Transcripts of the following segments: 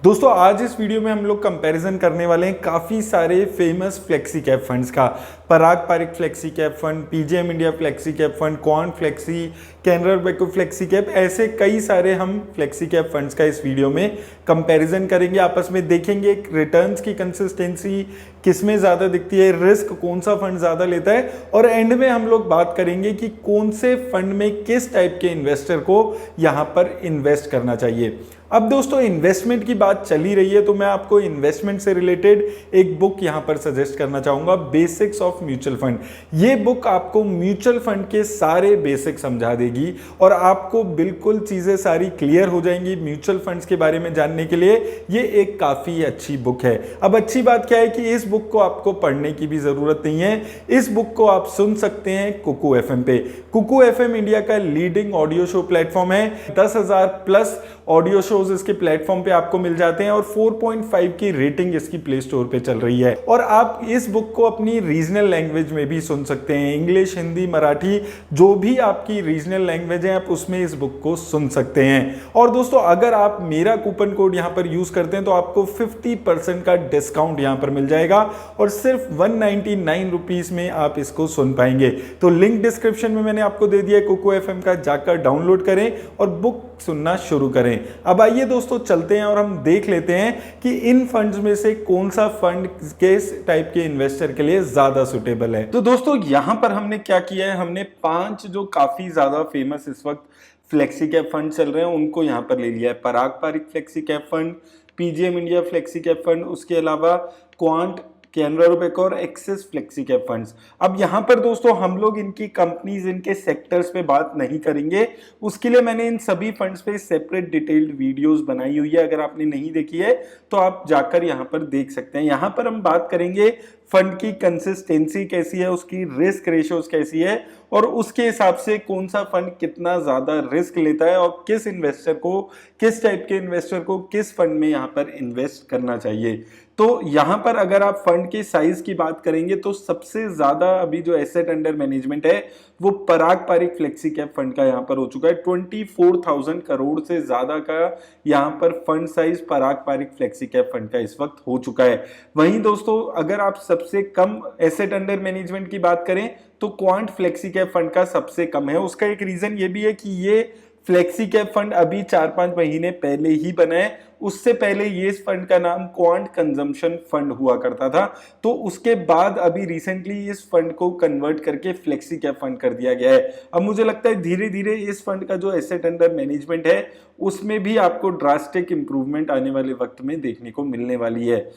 दोस्तों आज इस वीडियो में हम लोग कंपैरिजन करने वाले हैं काफ़ी सारे फेमस फ्लेक्सी कैप फंड्स का। Parag Parikh flexi cap fund, PGIM India flexi cap fund, quant flexi, Canara Robeco flexi cap, ऐसे कई सारे हम फ्लेक्सी कैप फंड्स का इस वीडियो में कंपैरिजन करेंगे। आपस में देखेंगे रिटर्न्स की कंसिस्टेंसी किसमें ज़्यादा दिखती है, रिस्क कौन सा फंड ज़्यादा लेता है, और एंड में हम लोग बात करेंगे कि कौन से फंड में किस टाइप के इन्वेस्टर को यहाँ पर इन्वेस्ट करना चाहिए। अब दोस्तों इन्वेस्टमेंट की बात चली रही है तो मैं आपको इन्वेस्टमेंट से रिलेटेड एक बुक यहां पर सजेस्ट करना चाहूंगा, बेसिक्स ऑफ म्यूचुअल फंड। ये बुक आपको म्यूचुअल फंड के सारे बेसिक समझा देगी और आपको बिल्कुल चीजें सारी क्लियर हो जाएंगी म्यूचुअल फंड्स के बारे में जानने के लिए। ये एक काफी अच्छी बुक है। अब अच्छी बात क्या है कि इस बुक को आपको पढ़ने की भी जरूरत नहीं है, इस बुक को आप सुन सकते हैं कुकू एफएम पे। कुकू एफएम इंडिया का लीडिंग ऑडियो शो प्लेटफॉर्म है। 10,000 प्लस ऑडियो शोज इसके प्लेटफॉर्म पे आपको मिल जाते हैं और 4.5 की रेटिंग इसकी प्ले स्टोर पे चल रही है। और आप इस बुक को अपनी रीजनल लैंग्वेज में भी सुन सकते हैं, इंग्लिश, हिंदी, मराठी, जो भी आपकी रीजनल लैंग्वेज है आप उसमें इस बुक को सुन सकते हैं। और दोस्तों अगर आप मेरा कूपन कोड यहाँ पर यूज करते हैं तो आपको 50% का डिस्काउंट यहाँ पर मिल जाएगा और सिर्फ 199 रुपीज में आप इसको सुन पाएंगे। तो लिंक डिस्क्रिप्शन में मैंने आपको दे दिया है कुकू एफएम का, जाकर डाउनलोड करें और बुक सुनना शुरू करें। अब आइए दोस्तों चलते हैं और हम देख लेते हैं कि इन फंड्स में से कौन सा फंड किस टाइप के इन्वेस्टर के लिए ज्यादा सुटेबल है। तो दोस्तों यहां पर हमने क्या किया है, हमने 5 जो काफी ज्यादा फेमस इस वक्त फ्लेक्सी कैप फंड चल रहे हैं उनको यहां पर ले लिया है। Parag Parikh flexi cap fund, PGIM India flexi cap fund, उसके अलावा क्वांट, कैनरा रोबेको और एक्सिस फ्लेक्सी कैप फंड्स। अब यहां पर दोस्तों हम लोग इनकी कंपनीज, इनके सेक्टर्स पे बात नहीं करेंगे, उसके लिए मैंने इन सभी फंड्स पे सेपरेट डिटेल्ड वीडियोस बनाई हुई है। अगर आपने नहीं देखी है तो आप जाकर यहां पर देख सकते हैं। यहां पर हम बात करेंगे फंड की कंसिस्टेंसी कैसी है, उसकी रिस्क रेशियोज कैसी है और उसके हिसाब से कौन सा फंड कितना ज्यादा रिस्क लेता है और किस इन्वेस्टर को, किस टाइप के इन्वेस्टर को किस फंड में यहां पर इन्वेस्ट करना चाहिए। तो यहां पर अगर आप फंड के साइज की बात करेंगे तो सबसे ज्यादा अभी जो एसेट अंडर मैनेजमेंट है वो पराग पारिक फ्लेक्सी कैप फंड का यहां पर हो चुका है। 24,000 करोड़ से ज्यादा का यहां पर फंड साइज पराग पारिक फ्लेक्सी कैप फंड का इस वक्त हो चुका है। वहीं दोस्तों अगर आप सबसे कम एसेट अंडर मैनेजमेंट की बात करें तो क्वांट फ्लेक्सी कैप फंड का सबसे कम है। उसका एक रीजन ये भी है कि ये फ्लेक्सी कैप फंड अभी 4-5 महीने पहले ही बना है। उससे पहले ये इस फंड का नाम क्वांट कंजम्पशन फंड हुआ करता था, तो उसके बाद अभी रिसेंटली इस फंड को कन्वर्ट करके फ्लेक्सी कैप फंड कर दिया गया है। अब मुझे लगता है धीरे धीरे इस फंड का जो एसेट अंडर मैनेजमेंट है उसमें भी आपको ड्रास्टिक इंप्रूवमेंट आने वाले वक्त में देखने को मिलने वाली है।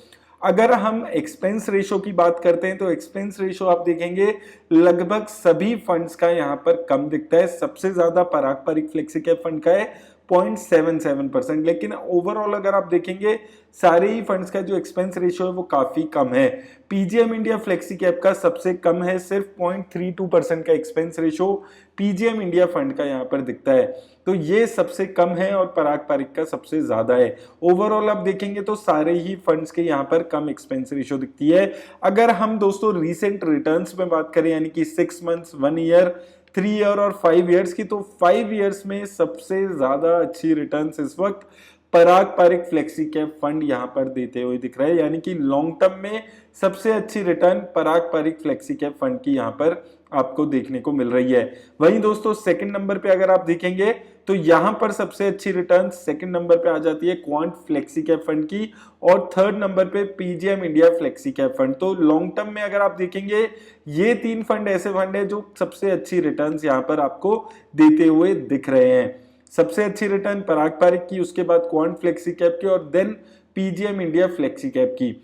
अगर हम एक्सपेंस रेशो की बात करते हैं तो एक्सपेंस रेशो आप देखेंगे लगभग सभी फंड्स का यहां पर कम दिखता है। सबसे ज्यादा पराग पारिक फ्लेक्सी कैप फंड का है 0.77%, लेकिन ओवरऑल अगर आप देखेंगे सारे ही फंड्स का जो एक्सपेंस रेशियो है वो काफी कम है। पीजीएम इंडिया फ्लेक्सी कैप का सबसे कम है, सिर्फ 0.32% का expense ratio PGM India fund का यहाँ पर दिखता है। तो ये सबसे कम है और पराग पारिक का सबसे ज्यादा है। ओवरऑल आप देखेंगे तो सारे ही फंड्स के यहाँ पर कम एक्सपेंस रेशियो दिखती है। अगर हम दोस्तों रीसेंट रिटर्न्स में बात करें यानी कि 6 मंथ्स, 1 ईयर, 3 ईयर और 5 ईयर्स की, तो 5 ईयर्स में सबसे ज्यादा अच्छी रिटर्न्स इस वक्त पराग पारिक फ्लेक्सी कैप फंड यहां पर देते हुए दिख रहा है। यानी कि लॉन्ग टर्म में सबसे अच्छी रिटर्न पराग पारिक फ्लेक्सी कैप फंड की यहां पर आपको देखने को मिल रही है। वहीं दोस्तों सेकंड नंबर पे अगर आप देखेंगे तो यहां पर सबसे अच्छी रिटर्न सेकंड नंबर पे आ जाती है क्वांट फ्लेक्सी कैप फंड की और थर्ड नंबर पे PGM India flexi cap fund. तो लॉन्ग टर्म में अगर आप देखेंगे ये 3 फंड ऐसे फंड है जो सबसे अच्छी रिटर्न्स यहां पर आपको देते हुए दिख रहे हैं। सबसे अच्छी रिटर्न पराग पारिक की, उसके बाद क्वांट फ्लेक्सी कैप की और then PGIM India flexi cap की।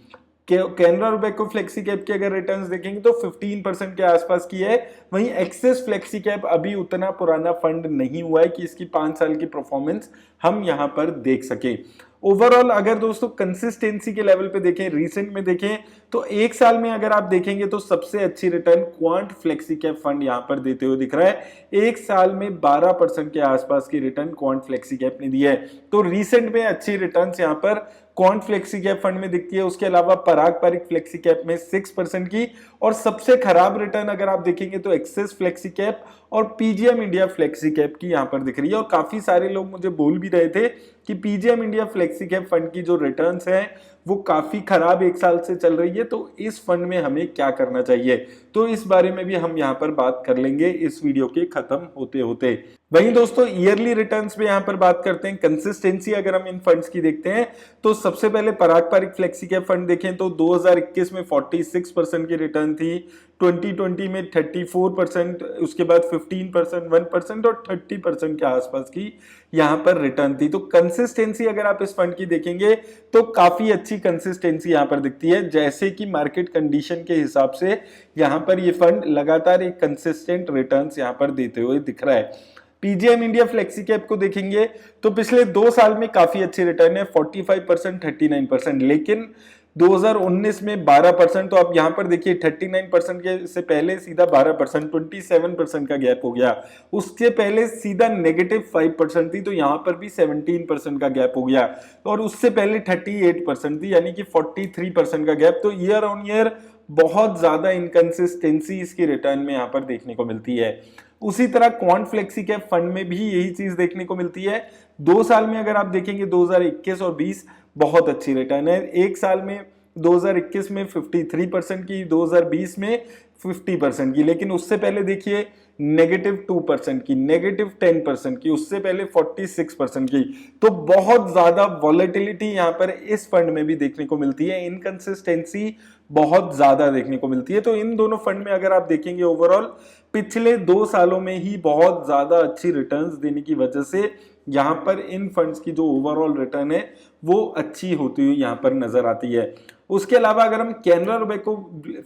कैनरा रोबेको फ्लेक्सी कैप की अगर रिटर्न्स देखेंगे तो 15% के आसपास की है। वहीं एक्सिस फ्लेक्सी कैप अभी उतना पुराना फंड नहीं हुआ है कि इसकी 5 साल की परफॉर्मेंस हम यहां पर देख सके। ओवरऑल अगर दोस्तों कंसिस्टेंसी के लेवल पे देखें, रिसेंट में देखें तो 1 साल में अगर आप देखेंगे तो सबसे अच्छी return quant flexi cap fund यहां पर देते हुए दिख रहा है। 1 साल में 12% के आसपास की रिटर्न क्वांट फ्लेक्सी कैप ने दी है। तो रिसेंट में अच्छी रिटर्न्स यहां पर क्वांट फ्लेक्सी कैप फंड में दिखती है। उसके अलावा पराग पारिक फ्लेक्सी कैप में 6% की, और सबसे खराब रिटर्न अगर आप देखेंगे तो एक्सिस फ्लेक्सी कैप और पीजीएम इंडिया फ्लेक्सी कैप की यहाँ पर दिख रही है। और काफी सारे लोग मुझे बोल भी रहे थे कि PGM India flexi cap fund की जो रिटर्न्स हैं वो काफी खराब एक साल से चल रही है, तो इस फंड में हमें क्या करना चाहिए, तो इस बारे में भी हम यहाँ पर बात कर लेंगे इस वीडियो के खत्म होते होते। वहीं दोस्तों ईयरली रिटर्न्स पे यहाँ पर बात करते हैं। कंसिस्टेंसी अगर हम इन फंड्स की देखते हैं तो सबसे पहले पारंपरिक फ्लेक्सी कैप फंड देखें तो 2021 में 46% की रिटर्न थी, 2020 में 34%, उसके बाद 15%, 1% और 30% के आसपास की यहाँ पर रिटर्न थी। तो कंसिस्टेंसी अगर आप इस फंड की देखेंगे तो काफी अच्छी कंसिस्टेंसी यहाँ पर दिखती है, जैसे कि मार्केट कंडीशन के हिसाब से यहाँ पर ये फंड लगातार एक कंसिस्टेंट रिटर्न्स यहाँ पर देते हुए दिख रहा है। पीजीएम इंडिया फ्लेक्सी कैप को देखेंगे तो पिछले 2 साल में काफी अच्छी रिटर्न है, 45%, 39%, लेकिन 2019 में 12%। तो आप यहाँ पर देखिए 39% के से पहले सीधा 12%, 27% का गैप हो गया। उसके पहले सीधा -5% थी, तो यहाँ पर भी 17% का गैप हो गया। और उससे पहले 38% थी, यानी कि 43% का गैप। तो ईयर ऑन ईयर बहुत ज्यादा इनकंसिस्टेंसी इसकी रिटर्न में यहाँ पर देखने को मिलती है। उसी तरह क्वांट फ्लेक्सी कैप फंड में भी यही चीज देखने को मिलती है। 2 साल में अगर आप देखेंगे 2021 और 20 बहुत अच्छी रिटर्न है। एक साल में 2021 में 53% की, 2020 में 50% की, लेकिन उससे पहले देखिए -2% की, -10% की, उससे पहले 46% की। तो बहुत ज्यादा वॉलेटिलिटी यहाँ पर इस फंड में भी देखने को मिलती है, इनकंसिस्टेंसी बहुत ज्यादा देखने को मिलती है। तो इन दोनों फंड में अगर आप देखेंगे ओवरऑल पिछले 2 सालों में ही बहुत ज्यादा अच्छी रिटर्न्स देने की वजह से यहाँ पर इन फंड्स की जो ओवरऑल रिटर्न है वो अच्छी होती हुई यहाँ पर नजर आती है। उसके अलावा अगर हम Canara Robeco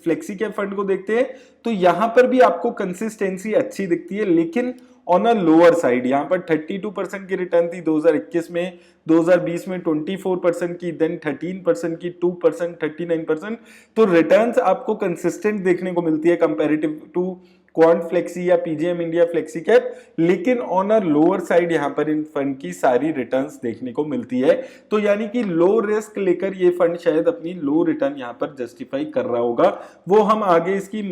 flexi cap fund को देखते हैं तो यहाँ पर भी आपको कंसिस्टेंसी अच्छी दिखती है, लेकिन ऑन अ लोअर साइड। यहाँ पर 32% की रिटर्न थी 2021 में, 2020 में 24% की, देन 13% की, 2%, 39%। तो रिटर्न्स आपको कंसिस्टेंट देखने को मिलती है कंपैरेटिव टू क्वांट फ्लेक्सी या पीजीएम इंडिया फ्लेक्सी कैप, लेकिन ऑन अ लोअर साइड यहाँ पर इन फंड की सारी रिटर्न्स देखने को मिलती है। तो यानी कि लो रिस्क लेकर ये फंड शायद अपनी लो रिटर्न यहाँ पर जस्टिफाई कर रहा होगा, वो हम आगे इसकी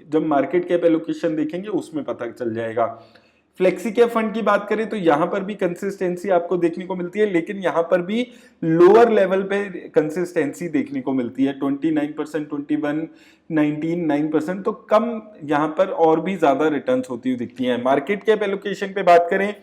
जब मार्केट कैप एलोकेशन देखेंगे उसमें पता चल जाएगा। फ्लेक्सी कैप फंड की बात करें तो यहां पर भी कंसिस्टेंसी आपको देखने को मिलती है, लेकिन यहां पर भी लोअर लेवल पे कंसिस्टेंसी देखने को मिलती है, 29%, 21, 19, 9%। तो कम यहां पर और भी ज्यादा रिटर्न्स होती हुई दिखती हैं। मार्केट कैप एलोकेशन पे बात करें,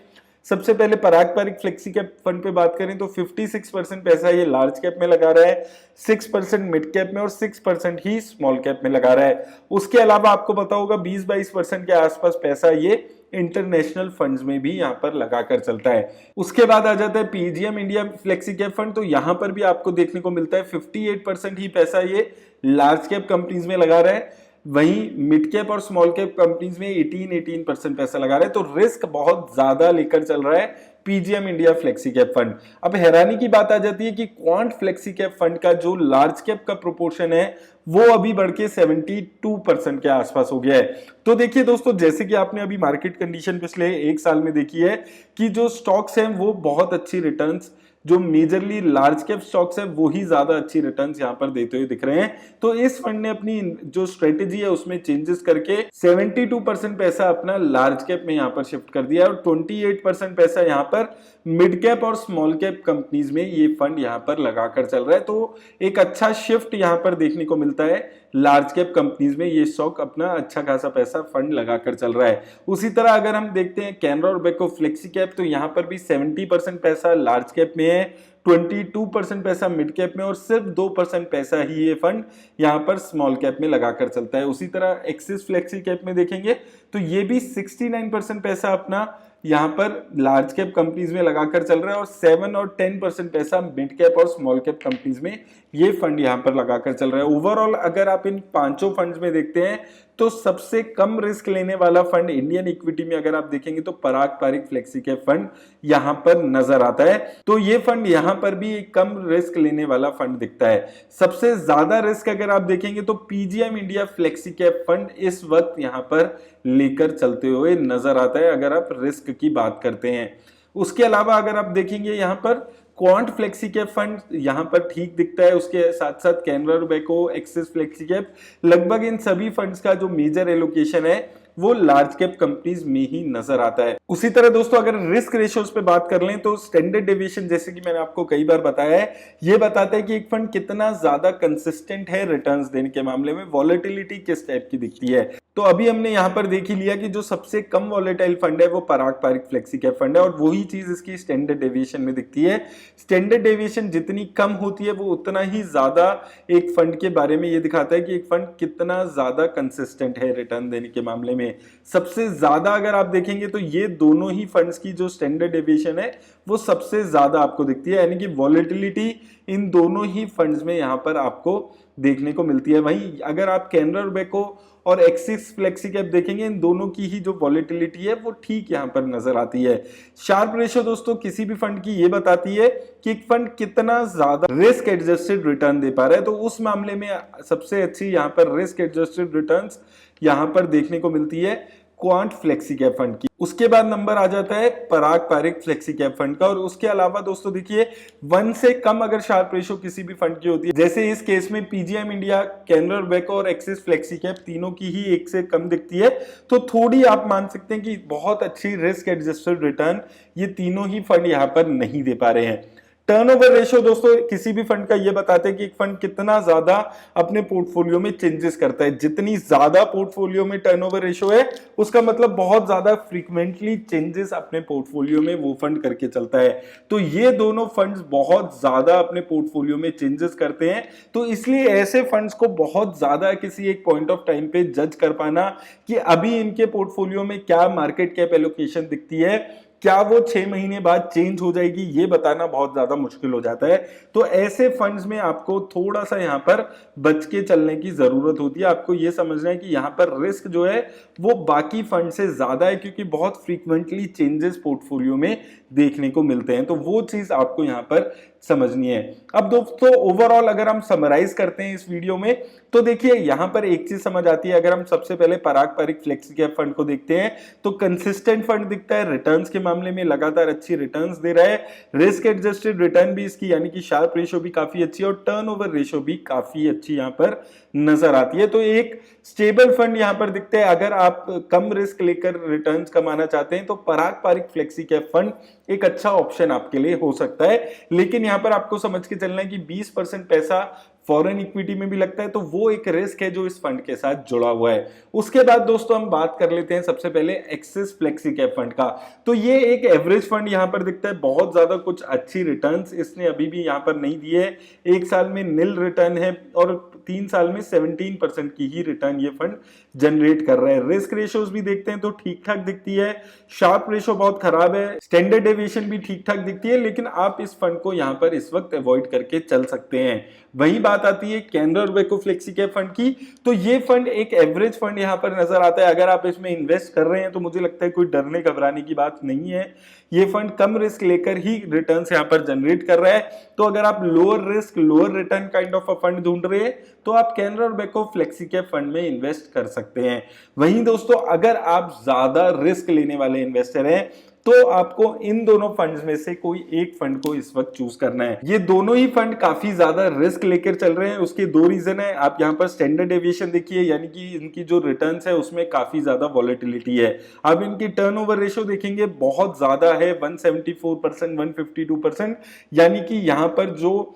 सबसे पहले पारंपरिक फ्लेक्सी कैप फंड पे बात करें तो 56% पैसा ये लार्ज कैप में लगा रहा है, 6% मिड कैप में और 6% ही स्मॉल कैप में लगा रहा है। उसके अलावा आपको पता होगा 20-22% के आसपास पैसा ये इंटरनेशनल फंड्स में भी यहाँ पर लगाकर चलता है। उसके बाद आ जाता है PGM India flexi cap fund, तो यहाँ पर भी आपको देखने को मिलता है 58% ही पैसा ये लार्ज कैप कंपनीज में लगा रहा है, वहीं मिड कैप और स्मॉल कैप कंपनीज में 18% पैसा लगा रहा है। तो रिस्क बहुत ज्यादा लेकर चल रहा है PGM India flexi cap fund. अब हैरानी की बात आ जाती है कि क्वांट फ्लेक्सी कैप फंड का जो लार्ज कैप का प्रोपोर्शन है वो अभी बढ़ के 72% के आसपास हो गया है। तो देखिए दोस्तों, जैसे कि आपने अभी मार्केट कंडीशन पिछले 1 साल में देखी है कि जो स्टॉक्स हैं वो बहुत अच्छी रिटर्न्स, जो मेजरली लार्ज कैप स्टॉक्स है वो ही ज्यादा अच्छी रिटर्न्स यहाँ पर देते हुए दिख रहे हैं। तो इस फंड ने अपनी जो स्ट्रेटेजी है उसमें चेंजेस करके 72% पैसा अपना लार्ज कैप में यहाँ पर शिफ्ट कर दिया और 28% पैसा यहाँ पर मिड कैप और स्मॉल कैप कंपनीज में ये फंड यहाँ पर लगाकर चल रहा है। तो एक अच्छा शिफ्ट यहाँ पर देखने को मिलता है, लार्ज कैप कंपनीज में ये स्टॉक अपना अच्छा खासा पैसा फंड लगाकर चल रहा है। उसी तरह अगर हम देखते हैं कैनरा रोबेको फ्लेक्सी कैप, तो यहाँ पर भी 70% पैसा लार्ज कैप में है, 22% पैसा मिड कैप में और सिर्फ 2% पैसा ही ये फंड यहाँ पर स्मॉल कैप में लगाकर चलता है। उसी तरह एक्सिस फ्लेक्सी कैप में देखेंगे तो ये भी 69% पैसा अपना यहाँ पर लार्ज कैप कंपनीज में लगाकर चल रहा है और 7 और 10% पैसा मिड कैप और स्मॉल कैप कंपनीज में ये फंड यहाँ पर लगाकर चल रहा है। ओवरऑल अगर आप इन पांचों फंड्स में देखते हैं तो सबसे कम रिस्क लेने वाला फंड इंडियन इक्विटी में अगर आप देखेंगे तो पराग पारिक फ्लेक्सी कैप फंड यहाँ पर नजर आता है। तो ये फंड यहाँ पर भी एक कम रिस्क लेने वाला फंड दिखता है। सबसे ज्यादा रिस्क अगर आप देखेंगे तो PGM India flexi cap fund इस वक्त यहाँ पर लेकर चलते हुए नजर आता है अगर आप रिस्क की बात करते हैं। उसके अलावा अगर आप देखेंगे यहाँ पर क्वांट फ्लेक्सी कैप फंड यहाँ पर ठीक दिखता है, उसके साथ साथ Canara Robeco, axis flexi cap, लगभग इन सभी फंड्स का जो मेजर एलोकेशन है वो लार्ज कैप कंपनीज में ही नजर आता है। उसी तरह दोस्तों अगर रिस्क रेशियोज पे बात कर लें तो स्टैंडर्ड डेविएशन, जैसे कि मैंने आपको कई बार बताया है, ये बताता है कि एक फंड कितना ज्यादा कंसिस्टेंट है रिटर्न्स देने के मामले में, वॉलेटिलिटी किस टाइप की दिखती है। तो अभी हमने यहां पर देख ही लिया कि जो सबसे कम वॉलेटाइल फंड है वो पराग पारिक फ्लेक्सी कैप फंड है, और वही चीज इसकी स्टैंडर्ड डेविएशन में दिखती है। स्टैंडर्ड डेविएशन जितनी कम होती है वो उतना ही ज्यादा एक फंड के बारे में ये दिखाता है कि एक फंड कितना ज्यादा कंसिस्टेंट है रिटर्न देने के मामले में। सबसे ज्यादा अगर आप देखेंगे तो ये दोनों ही फंड्स की जो स्टैंडर्ड डेविएशन है वो सबसे ज्यादा आपको दिखती है, यानी कि वॉलेटिलिटी इन दोनों ही फंड्स में यहां पर आपको देखने को मिलती है। वहीं अगर आप कैनरा रोबेको और एक्सिस फ्लेक्सी कैप देखेंगे, इन दोनों की ही जो वॉलेटिलिटी है वो ठीक यहां पर नजर आती है। शार्प रेशियो दोस्तों किसी भी फंड की ये बताती है कि एक फंड कितना ज्यादा रिस्क एडजस्टेड रिटर्न दे पा रहा है, तो उस मामले में सबसे अच्छी यहां पर रिस्क एडजस्टेड रिटर्न्स यहां पर देखने को मिलती है क्वांट फ्लेक्सी कैप फंड की। उसके बाद नंबर आ जाता है Parag Parikh flexi cap fund का, और उसके अलावा दोस्तों देखिए 1 से कम अगर शार्प रेशियो किसी भी फंड की होती है, जैसे इस केस में पीजीएम इंडिया, कैनरा रोबेको और एक्सिस फ्लेक्सी कैप तीनों की ही 1 से कम दिखती है, तो थोड़ी आप मान सकते हैं कि बहुत अच्छी रिस्क एडजस्टेड रिटर्न ये तीनों ही फंड यहां पर नहीं दे पा रहे हैं। टर्नओवर रेशियो दोस्तों किसी भी फंड का ये बताते हैं कि एक फंड कितना ज्यादा अपने पोर्टफोलियो में चेंजेस करता है। जितनी ज्यादा पोर्टफोलियो में टर्नओवर रेशियो है उसका मतलब बहुत ज्यादा फ्रीक्वेंटली चेंजेस अपने पोर्टफोलियो में वो फंड करके चलता है। तो ये दोनों फंड्स बहुत ज्यादा अपने पोर्टफोलियो में चेंजेस करते हैं, तो इसलिए ऐसे फंड्स को बहुत ज्यादा किसी एक पॉइंट ऑफ टाइम पे जज कर पाना कि अभी इनके पोर्टफोलियो में क्या मार्केट कैप एलोकेशन दिखती है, क्या वो 6 महीने बाद चेंज हो जाएगी, ये बताना बहुत ज्यादा मुश्किल हो जाता है। तो ऐसे फंड्स में आपको थोड़ा सा यहां पर बच के चलने की जरूरत होती है। आपको ये समझना है कि यहां पर रिस्क जो है वो बाकी फंड से ज्यादा है, क्योंकि बहुत फ्रीक्वेंटली चेंजेस पोर्टफोलियो में देखने को मिलते हैं, तो वो चीज आपको यहां पर समझनी है। अब दोस्तों ओवरऑल अगर हम समराइज करते हैं इस वीडियो में, तो देखिए यहां पर एक चीज समझ आती है। अगर हम सबसे पहले पराग पारिक फ्लेक्सी कैप फंड को देखते हैं तो कंसिस्टेंट फंड दिखता है, रिटर्न्स के मामले में लगातार अच्छी रिटर्न्स दे रहा है, रिस्क एडजस्टेड रिटर्न भी इसकी यानी कि शार्प रेशियो भी काफी अच्छी है और टर्नओवर रेशियो भी काफी अच्छी यहां पर नजर आती है। तो एक स्टेबल फंड यहां पर दिखते हैं। अगर आप कम रिस्क लेकर रिटर्न्स कमाना चाहते हैं तो पराग पारिक फ्लेक्सी कैप फंड एक अच्छा ऑप्शन आपके लिए हो सकता है, लेकिन यहां पर आपको समझ के चलना है कि 20% पैसा फॉरेन इक्विटी में भी लगता है, तो वो एक रिस्क है जो इस फंड के साथ जुड़ा हुआ है। उसके बाद दोस्तों हम बात कर लेते हैं सबसे पहले एक्सिस फ्लेक्सी कैप फंड का। तो ये एक एवरेज फंड यहां पर दिखता है, बहुत ज्यादा कुछ अच्छी रिटर्न्स इसने अभी भी यहां पर नहीं दी है। 1 साल में निल रिटर्न है और 3 साल में 17% की ही रिटर्न ये फंड जनरेट कर रहा है। रिस्क रेशियोज भी देखते हैं तो ठीक ठाक दिखती है, शार्प रेशियो बहुत खराब है, स्टैंडर्ड डेविएशन भी ठीक ठाक दिखती है, लेकिन आप इस फंड को यहां पर इस वक्त अवॉइड करके चल सकते हैं। वही बात आती है Canara Robeco flexi cap fund की, तो ये फंड एक एवरेज फंड यहां पर नजर आता है। अगर आप इसमें इन्वेस्ट कर रहे हैं तो मुझे लगता है कोई डरने घबराने की बात नहीं है। ये फंड कम रिस्क लेकर ही रिटर्न्स यहां पर जनरेट कर रहा है, तो अगर आप lower risk lower return kind of a fund ढूंढ रहे हैं तो आप Canara Robeco flexi cap fund में इन्वेस्ट कर सकते हैं। वहीं दोस्तों अगर आप ज्यादा रिस्क लेने वाले इन्वेस्टर हैं तो आपको इन दोनों फंड्स में से कोई एक फंड को इस वक्त चूज करना है। ये दोनों ही फंड काफी ज्यादा रिस्क लेकर चल रहे हैं, उसके 2 रीजन है। आप यहाँ पर स्टैंडर्ड डेविएशन देखिए, यानी कि इनकी जो रिटर्न्स है उसमें काफी ज्यादा वॉलेटिलिटी है। आप इनकी टर्नओवर रेशियो देखेंगे बहुत ज्यादा है, 174%, 152%, यानी कि यहाँ पर जो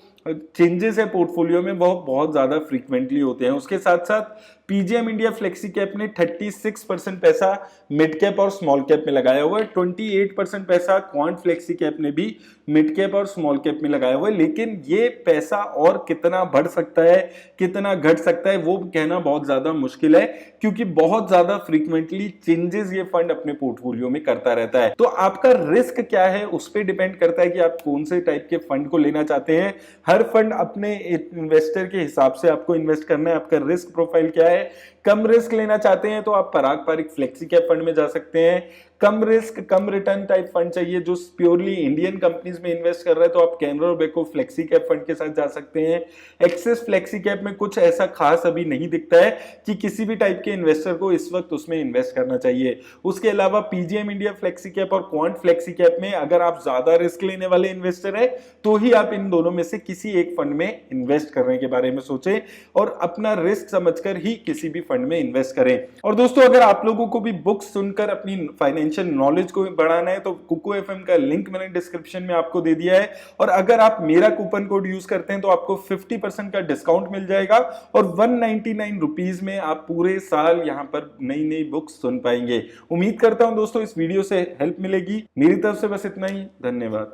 चेंजेस है पोर्टफोलियो में वो बहुत ज्यादा फ्रीक्वेंटली होते हैं। उसके साथ साथ पीजीएम इंडिया फ्लेक्सी कैप ने 36% पैसा मिड कैप और स्मॉल कैप में लगाया हुआ है, 28% पैसा क्वांट फ्लेक्सी कैप ने भी मिड कैप और स्मॉल कैप में लगाया हुआ है। लेकिन ये पैसा और कितना बढ़ सकता है कितना घट सकता है वो कहना बहुत ज्यादा मुश्किल है, क्योंकि बहुत ज्यादा फ्रीक्वेंटली चेंजेस ये फंड अपने पोर्टफोलियो में करता रहता है। तो आपका रिस्क क्या है उस पर डिपेंड करता है कि आप कौन से टाइप के फंड को लेना चाहते हैं। हर फंड अपने इन्वेस्टर के हिसाब से आपको इन्वेस्ट करना है, आपका रिस्क प्रोफाइल क्या है। कम रिस्क लेना चाहते हैं तो आप पराग पारिक फ्लेक्सी कैप फंड में जा सकते हैं, कम रिस्क कम रिटर्न टाइप फंड चाहिए जो प्योरली इंडियन कंपनीज में इन्वेस्ट कर रहा है तो आप Canara Robeco flexi cap fund के साथ जा सकते हैं। एक्सिस फ्लेक्सी कैप में कुछ ऐसा खास अभी नहीं दिखता है कि किसी भी टाइप के इन्वेस्टर को इस वक्त उसमें इन्वेस्ट करना चाहिए। उसके अलावा पीजीएम इंडिया फ्लेक्सी कैप और क्वांट फ्लेक्सी कैप में अगर आप ज्यादा रिस्क लेने वाले इन्वेस्टर है तो ही आप इन दोनों में से किसी एक फंड में इन्वेस्ट करने के बारे में सोचें और अपना रिस्क समझकर ही किसी भी फंड में इन्वेस्ट करें। और दोस्तों अगर आप लोगों को भी बुक्स सुनकर अपनी फाइनेंशियल नॉलेज को बढ़ाना है तो कुकू एफएम का लिंक मैंने डिस्क्रिप्शन में आपको दे दिया है और अगर आप मेरा कूपन कोड यूज करते हैं तो आपको 50% का डिस्काउंट मिल जाएगा और 199 रुपीज में आप पूरे साल यहां पर नई नई बुक्स सुन पाएंगे। उम्मीद करता हूं दोस्तों इस वीडियो से हेल्प मिलेगी। मेरी तरफ से बस इतना ही, धन्यवाद।